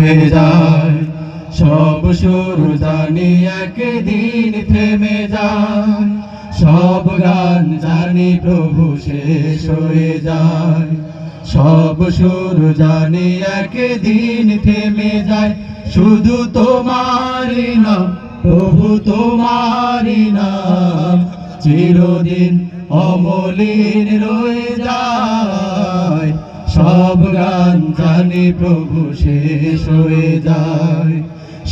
হয়ে যায়। সব সুর জানি একদিন থেমে যায়, সব গান জানি প্রভু শেষ হয়ে যায়। সব সুর জানি একদিন থেমে যায়, শুধু তোমারই নাম প্রভু, তোমারই নাম চিরদিন অমলিন রয়ে যায়। সব গান জানি প্রভু শেষ হয়ে যায়,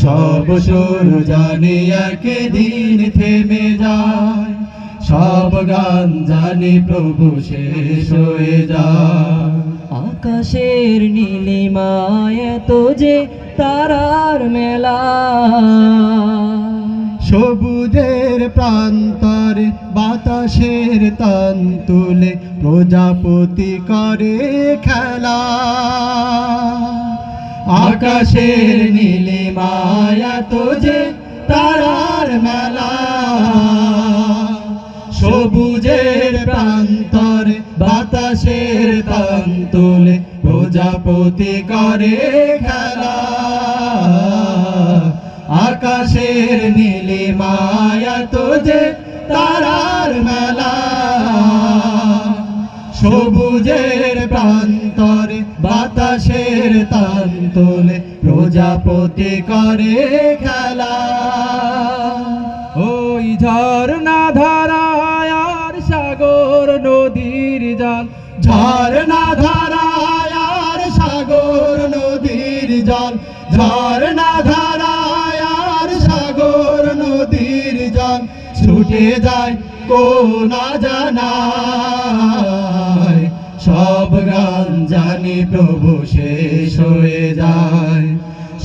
সব সুর জানি একদিন থেমে যায়। সব গান জানি প্রভু শেষ হয়ে যায়। আকাশের নীলিমায় এত যে তারার মেলা, সবুজের প্রান্তরে বাতাসের তান তুলে প্রজাপতি করে খেলা। আকাশের নীলিমায় এত যে তারার মেলা, সবুজের প্রান্তরে বাতাসের তান তুলে প্রজাপতি করে খেলা। আকাশের নীলিমায় এত যে তারার মেলা, সবুজের প্রান্তরে বাতাসের তান তোলে প্রজাপতি করে খেলা। ওই ঝর্ণা ধারায় আর সাগর নদীর জল, ঝর্ণা ধারায় আর সাগর নদীর জল, ঝর্ণা ধারায় আর সাগর নদীর জল ছুটে যায় কোন জানায়। সব গান জানি প্রভু শেষ হয়ে যায়,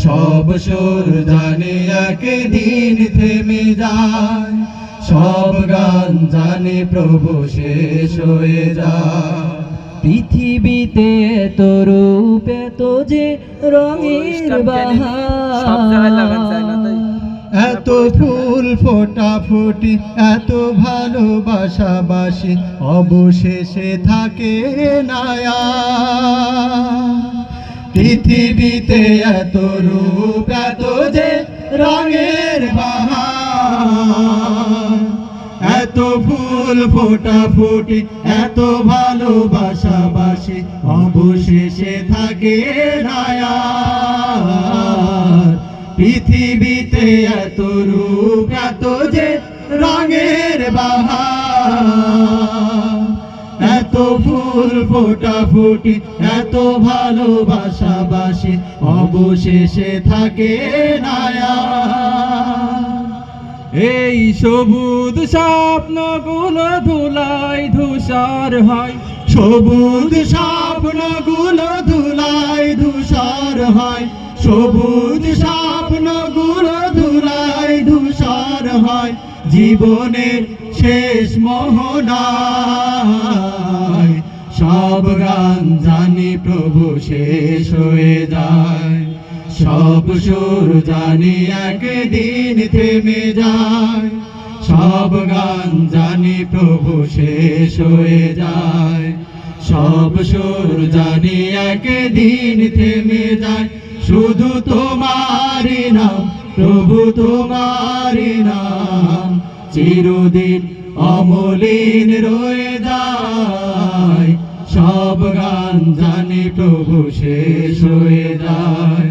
সব সুর জানি একদিন থেমে যায়। সব গান জানি প্রভু শেষ হয়ে যায়। পৃথিবীতে এত রূপ এত যে রঙের বাহার, এত ফুল ফোটাফুটি এত ভালোবাসাবাসি অবশেষে থাকে নায়া। পৃথিবীতে এত রূপ এত যে রঙের বাহার, এত ফুল ফোটাফুটি এত ভালোবাসাবাসি অবশেষে থাকে নায়া। পৃথিবীতে এত রূপ এত যে রঙের বাহার, এত ফুল ফোটাফুটি এত ভালোবাসাবাসি অবশেষে থাকে নায়া। এই সবুজ স্বপ্নগুলো ধুলাই ধূসর হয়, সবুজ স্বপ্নগুলো ধুলাই ধূসর হয়, সবুজ স্বপ্নগুলো ধুলাই ধূসর হয়। জীবনের শেষ মোহনায় সব গান জানি প্রভু শেষ হয়ে যায়, সব সুর জানি একদিন থেমে যায়। সব গান জানি প্রভু শেষ হয়ে যায়, সব সুর জানি একদিন থেমে যায়। শুধু তোমারই নাম প্রভু, তোমারই নাম চিরদিন অমলিন রয়ে যায়। সব গান জানি প্রভু শেষ হয়ে যায়,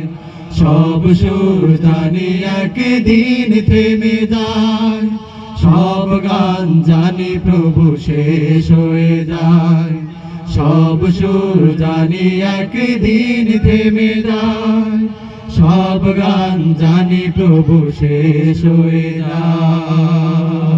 সব সুর জানি একদিন থেমে যায়। সব গান জানি প্রভু শেষ হয়ে যায়, সব সুর জানি একদিন থেমে যায়। সব গান জানি প্রভু শেষ হয়ে যায়।